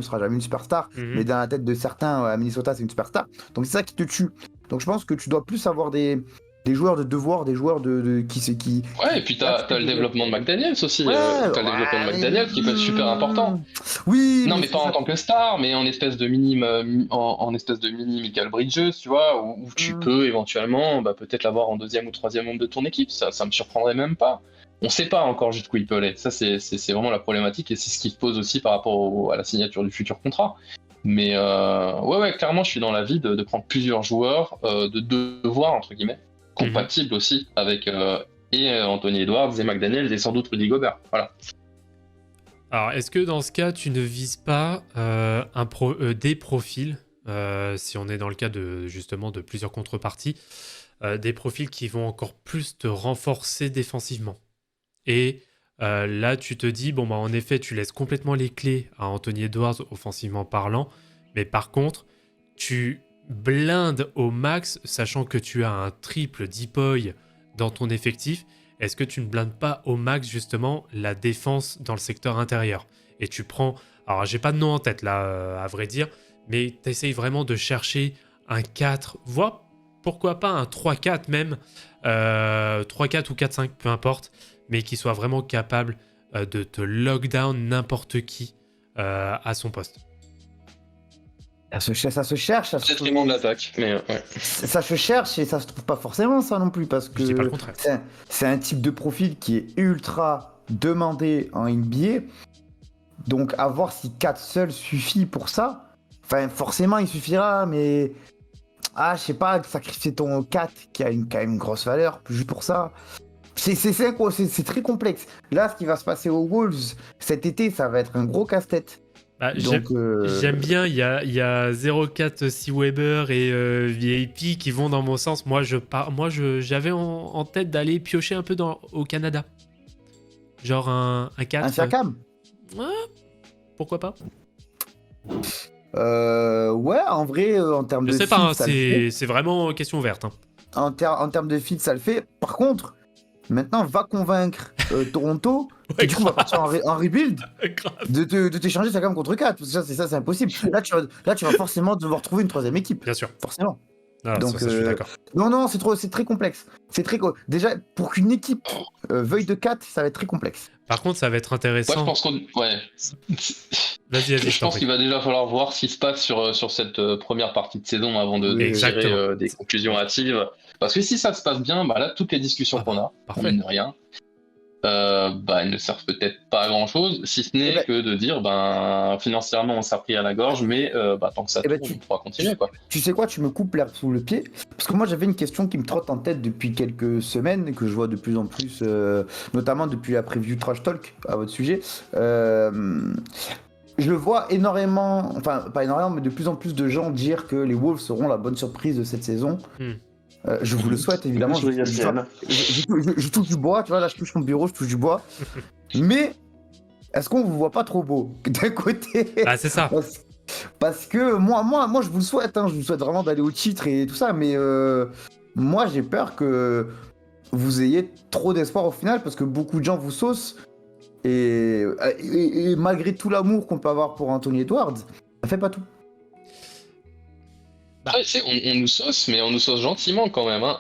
sera jamais une superstar, Mhm. mais dans la tête de certains à Minnesota, c'est une superstar. Donc c'est ça qui te tue. Donc je pense que tu dois plus avoir des joueurs de devoir, des joueurs qui. Ouais, et puis t'as le développement de McDaniels aussi. Ouais, T'as le développement de McDaniels qui peut être super important. Oui, Non, mais mais pas en tant que star, mais en espèce de en espèce de mini Michael Bridges, tu vois, où tu peux éventuellement peut-être l'avoir en deuxième ou troisième membre de ton équipe. Ça me surprendrait même pas. On sait pas encore jusqu'où il peut aller. Ça, c'est vraiment la problématique et c'est ce qui se pose aussi par rapport à la signature du futur contrat. Mais ouais, clairement, je suis dans l'avis de prendre plusieurs joueurs de devoir, entre guillemets, compatibles aussi avec Anthony Edwards et McDaniels et sans doute Rudy Gobert. Voilà. Alors, est-ce que dans ce cas, tu ne vises pas des profils, si on est dans le cas justement de plusieurs contreparties, des profils qui vont encore plus te renforcer défensivement? Et là, tu te dis, bon, bah, en effet, tu laisses complètement les clés à Anthony Edwards, offensivement parlant, mais par contre, tu blindes au max, sachant que tu as un triple Deepoy dans ton effectif. Est-ce que tu ne blindes pas au max, justement, la défense dans le secteur intérieur? Et tu prends... Alors, j'ai pas de nom en tête, là, à vrai dire, mais tu essayes vraiment de chercher un 4, voire pourquoi pas un 3-4 même, 3-4 ou 4-5, peu importe, mais qui soit vraiment capable de te lockdown n'importe qui à son poste. Ça se cherche. C'est vraiment de l'attaque, mais ouais. Ça se cherche et ça se trouve pas forcément, ça non plus, parce que Je dis pas le contraire. c'est un type de profil qui est ultra demandé en NBA. Donc, à voir si 4 seuls suffit pour ça. Enfin, forcément, il suffira, mais. Ah, je sais pas, sacrifier ton 4 qui a quand même une grosse valeur, juste pour ça. C'est très complexe. Là, ce qui va se passer aux Wolves cet été, ça va être un gros casse-tête. Bah, Donc, j'aime bien, il y a 0,4 Sea Weber et VIP qui vont dans mon sens. Moi, j'avais en tête d'aller piocher un peu au Canada. Genre un 4. Un Siakam Ouais, pourquoi pas? Ouais, en vrai, en termes Je de sais fit, pas, hein, ça le fait. c'est vraiment question ouverte. Hein. En termes de fit, ça le fait. Par contre, maintenant, va convaincre Toronto, Ouais, qui du coup va partir en rebuild, Grave. de t'échanger Siakam contre 4. Parce que c'est impossible. Là, tu vas forcément devoir trouver une troisième équipe. Bien sûr. Forcément. Ah, Donc, ça, je suis d'accord. Non, c'est très complexe. Déjà, pour qu'une équipe veuille de 4, ça va être très complexe. Par contre, ça va être Moi, intéressant. je pense qu'on. Ouais. Vas-y, Je pense qu'il va déjà falloir voir ce qui se passe sur cette première partie de saison avant de Oui, tirer exactement. des conclusions hâtives. Parce que si ça se passe bien, là, toutes les discussions qu'on a, parfait. mine de rien, elles ne servent peut-être pas à grand-chose, si ce n'est que de dire, financièrement, on s'est pris à la gorge, mais tant que ça tourne, on pourra continuer, quoi. Tu sais quoi, tu me coupes l'herbe sous le pied. Parce que moi, j'avais une question qui me trotte en tête depuis quelques semaines, et que je vois de plus en plus, notamment depuis la preview Trash Talk à votre sujet. Je vois énormément, enfin pas énormément, mais de plus en plus de gens dire que les Wolves seront la bonne surprise de cette saison. Je vous le souhaite, évidemment. Je touche du bois, tu vois, là je touche mon bureau, je touche du bois. Mais est-ce qu'on vous voit pas trop beau d'un côté? Ah, c'est ça. Parce que moi je vous le souhaite, hein, je vous souhaite vraiment d'aller au titre et tout ça, mais moi j'ai peur que vous ayez trop d'espoir au final, parce que beaucoup de gens vous saucent, et malgré tout l'amour qu'on peut avoir pour Anthony Edwards, ça fait pas tout. Ouais, tu sais, on nous sauce, mais on nous sauce gentiment quand même. Hein.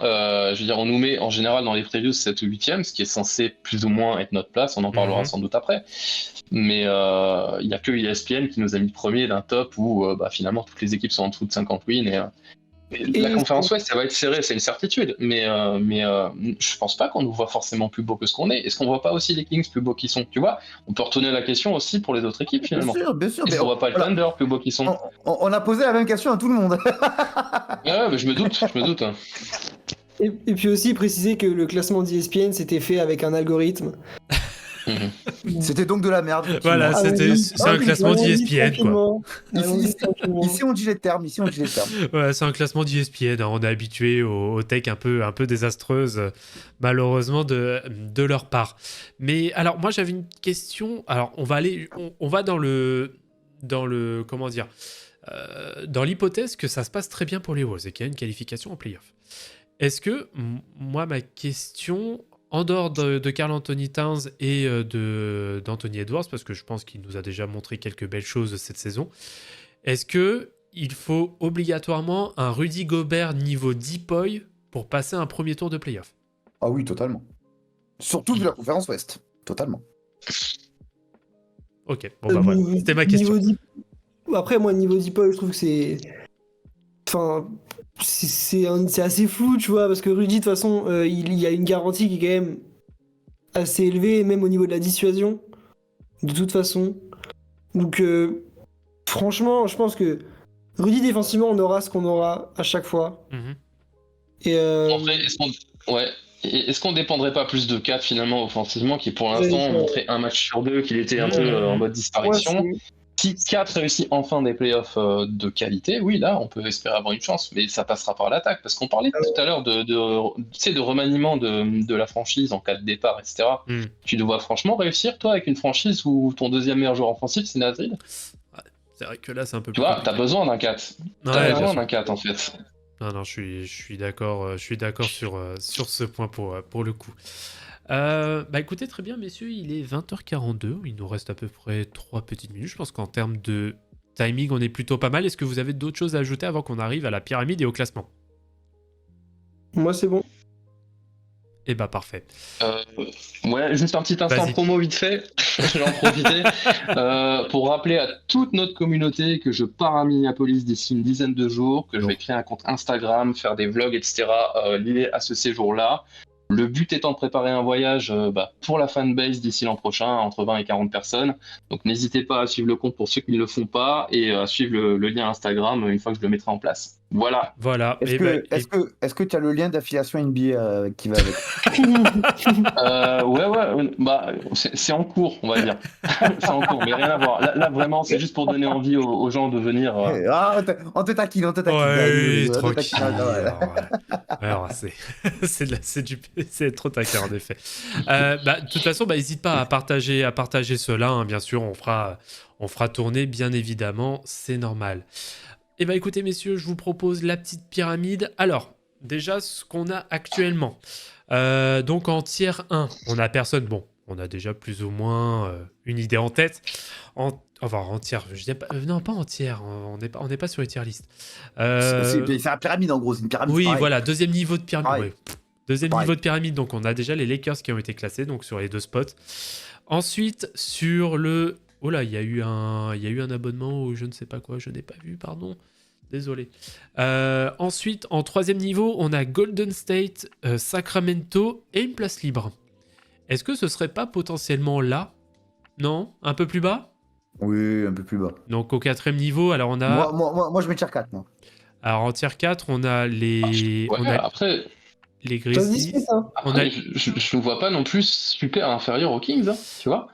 Je veux dire, on nous met en général dans les previews 7 ou 8e, ce qui est censé plus ou moins être notre place, on en parlera sans doute après. Mais il n'y a que ESPN qui nous a mis premier d'un top où finalement toutes les équipes sont en dessous de 50 wins La conférence Ouest, ça va être serré, c'est une certitude. Mais je pense pas qu'on nous voit forcément plus beau que ce qu'on est. Est-ce qu'on voit pas aussi les Kings plus beaux qu'ils sont? Tu vois, on peut retourner la question aussi pour les autres équipes finalement. Bien sûr. Est-ce qu'on voit pas le Thunder plus beau qu'ils sont? On a posé la même question à tout le monde. Ouais, mais je me doute. Et puis aussi préciser que le classement d'ESPN s'était fait avec un algorithme. C'était donc de la merde. Voilà, Ah c'est un classement d'ESPN, quoi. Ici, on dit les termes. Ouais, c'est un classement d'ESPN. On est habitué aux techs un peu désastreuses, malheureusement, de leur part. Mais alors, moi, j'avais une question. Alors, on va dans le comment dire, dans l'hypothèse que ça se passe très bien pour les Wolves et qu'il y a une qualification en playoff. Est-ce que, moi, ma question, en dehors de Karl Anthony Towns et d'Anthony Edwards, parce que je pense qu'il nous a déjà montré quelques belles choses cette saison, est-ce qu'il faut obligatoirement un Rudy Gobert niveau Deepoy pour passer un premier tour de playoff? Ah oui, totalement. Surtout vu la conférence Ouest. Totalement. Ok, bon bah voilà, c'était ma question. Après, moi, niveau Deepoy, je trouve que c'est... Enfin... C'est assez flou, tu vois, parce que Rudy, de toute façon, il y a une garantie qui est quand même assez élevée, même au niveau de la dissuasion, de toute façon. Donc, franchement, je pense que Rudy, défensivement, on aura ce qu'on aura à chaque fois. Et En vrai, est-ce qu'on dépendrait pas plus de 4 finalement offensivement, qui pour l'instant ont montré un match sur deux qu'il était un peu en mode disparition? Si 4 réussit enfin des playoffs de qualité, oui, là, on peut espérer avoir une chance, mais ça passera par l'attaque, parce qu'on parlait tout à l'heure de remaniement de la franchise en cas de départ, etc. Tu dois franchement réussir, toi, avec une franchise où ton deuxième meilleur joueur offensif, c'est Nasrid. C'est vrai que là, c'est un peu plus Tu vois, compliqué. t'as besoin d'un 4. T'as besoin d'un 4, en fait. Non, je suis d'accord sur ce point pour le coup. Bah écoutez, très bien messieurs, il est 20h42, il nous reste à peu près 3 petites minutes. Je pense qu'en termes de timing, on est plutôt pas mal. Est-ce que vous avez d'autres choses à ajouter avant qu'on arrive à la pyramide et au classement? Moi, c'est bon. Eh bah parfait. Ouais, juste un petit instant promo vite fait, je vais en profiter pour rappeler à toute notre communauté que je pars à Minneapolis d'ici une dizaine de jours, que je vais créer un compte Instagram, faire des vlogs, etc. Liés à ce séjour-là. Le but étant de préparer un voyage pour la fanbase d'ici l'an prochain, entre 20 et 40 personnes. Donc n'hésitez pas à suivre le compte pour ceux qui ne le font pas et à suivre le lien Instagram une fois que je le mettrai en place. Voilà. Est-ce que tu as le lien d'affiliation NBA qui va avec? Ouais, bah, c'est en cours, on va dire. C'est en cours, mais rien à voir. Là vraiment, c'est juste pour donner envie aux gens de venir. Ah, on te taquine. Ouais, tranquille. Alors, c'est trop taquin, en effet. De toute façon, n'hésite pas à partager cela. Hein, bien sûr, on fera tourner, bien évidemment, c'est normal. Eh bien, écoutez, messieurs, je vous propose la petite pyramide. Alors, déjà, ce qu'on a actuellement. Donc, en tier 1, on n'a personne. Bon, on a déjà plus ou moins une idée en tête. En tier, je dis pas, non, pas en tier. On n'est pas sur les tier list. C'est une pyramide, en gros. C'est une pyramide. Oui, pareil. voilà, deuxième niveau de pyramide. Ouais. Deuxième niveau de pyramide, donc on a déjà les Lakers qui ont été classés, donc sur les 2 spots. Ensuite, sur le... Oh là, il y a eu un abonnement ou je ne sais pas quoi, je n'ai pas vu, pardon. Désolé. Ensuite, en 3e niveau, on a Golden State, Sacramento et une place libre. Est-ce que ce serait pas potentiellement là? Non? Un peu plus bas? Oui, un peu plus bas. Donc au 4e niveau, alors on a... Moi je mets tier 4, moi. Alors en tier 4, on a les... Après... Les Grizzlies. Après, je ne vois pas non plus super inférieur aux Kings, hein, tu vois.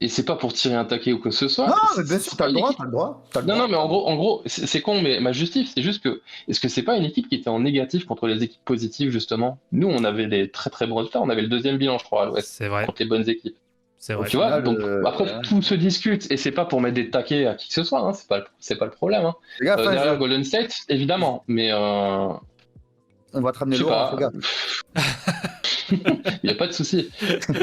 Et c'est pas pour tirer un taquet ou quoi que ce soit. Non, mais bien sûr, t'as le droit. Non, mais en gros, c'est con, mais ma justif, c'est juste que, est-ce que c'est pas une équipe qui était en négatif contre les équipes positives, justement? Nous, on avait des très très bons résultats, on avait le 2e bilan, je crois, à l'Ouest. C'est vrai. Contre les bonnes équipes. C'est vrai. Donc, tu vois, après, tout se discute, et c'est pas pour mettre des taquets à qui que ce soit, hein, c'est pas le problème. Hein. Derrière Golden State, évidemment, mais... On va te ramener Laurent, gars. Il n'y a pas de souci.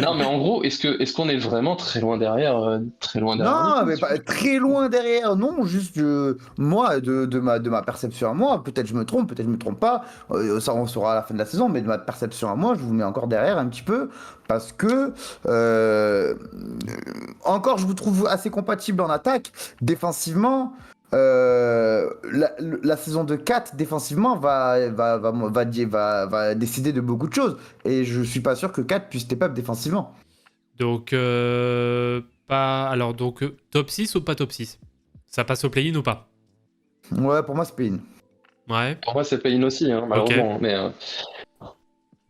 Non, mais en gros, est-ce qu'on est vraiment très loin derrière Non, mais pas très loin derrière. Non, juste moi, de ma perception à moi. Peut-être je me trompe pas. Ça, on saura à la fin de la saison. Mais de ma perception à moi, je vous mets encore derrière un petit peu parce que encore, je vous trouve assez compatible en attaque. Défensivement. la saison de 4 défensivement va décider de beaucoup de choses. Et je suis pas sûr que 4 puisse step up défensivement. Donc, top 6 ou pas top 6? Ça passe au play-in ou pas? Ouais, pour moi, c'est play-in. Ouais. Pour moi, c'est play-in aussi, hein, malheureusement. Ok. Mais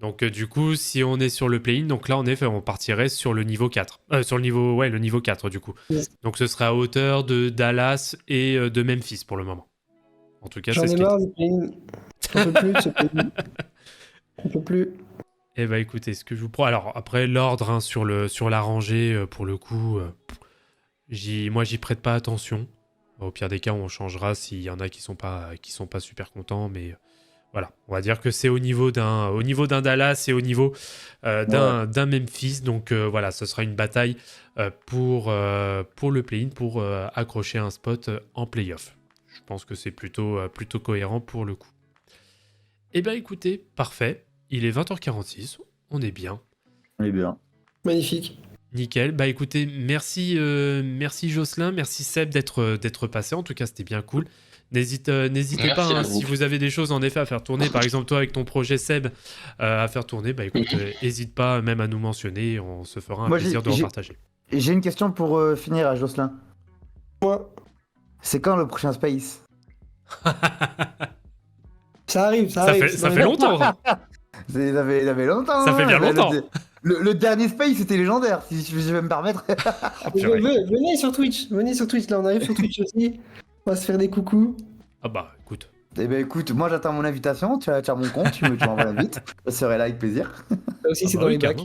Donc, du coup, si on est sur le play-in, donc là, en effet, on partirait sur le niveau 4. Sur le niveau 4, du coup. Yes. Donc, ce serait à hauteur de Dallas et de Memphis pour le moment. En tout cas, J'en c'est ce ai qui est. marre du play-in. J'en peux plus de ce play-in. J'en peux plus. Eh bah écoutez, ce que je vous prends. Alors après l'ordre hein, sur la rangée, pour le coup, moi j'y prête pas attention. Au pire des cas, on changera s'il y en a qui sont pas super contents, mais voilà, on va dire que c'est au niveau d'un Dallas et au niveau d'un Memphis. Donc voilà, ce sera une bataille pour le play-in, pour accrocher un spot en play-off. Je pense que c'est plutôt cohérent pour le coup. Eh ben écoutez, parfait. Il est 20h46, on est bien. Eh bien. Magnifique. Nickel. Bah écoutez, merci Jocelyn, merci Seb d'être passé. En tout cas, c'était bien cool. N'hésitez Merci pas, à hein, vous. si vous avez des choses en effet à faire tourner, par exemple toi avec ton projet Seb à faire tourner, bah écoute, n'hésite pas même à nous mentionner, on se fera un Moi, plaisir de repartager. J'ai une question pour finir à Jocelyn. Moi, C'est quand le prochain Space? ça arrive, ça Ça arrive. fait, ça fait longtemps. Ça fait longtemps. Ça fait bien longtemps. Le dernier Space, c'était légendaire, si je vais me permettre. Ah, purée. Venez sur Twitch, là on arrive sur Twitch aussi. On va se faire des coucous. Ah bah écoute. Eh ben écoute, moi j'attends mon invitation, tu as mon compte, tu m'envoies l'invite. Je serai là avec plaisir. Ça aussi, Ah c'est bah dans oui, les bacs.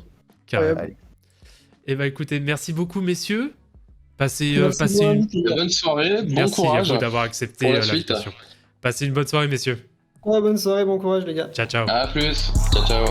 carrément. Allez. Et bah écoutez, merci beaucoup messieurs. Passez Merci de passez m'avoir une... invité. bonne soirée, bon Merci courage. à vous d'avoir accepté pour la suite. l'invitation. Passez une bonne soirée messieurs. Ouais, bonne soirée, bon courage les gars. Ciao ciao. À plus. Ciao, ciao.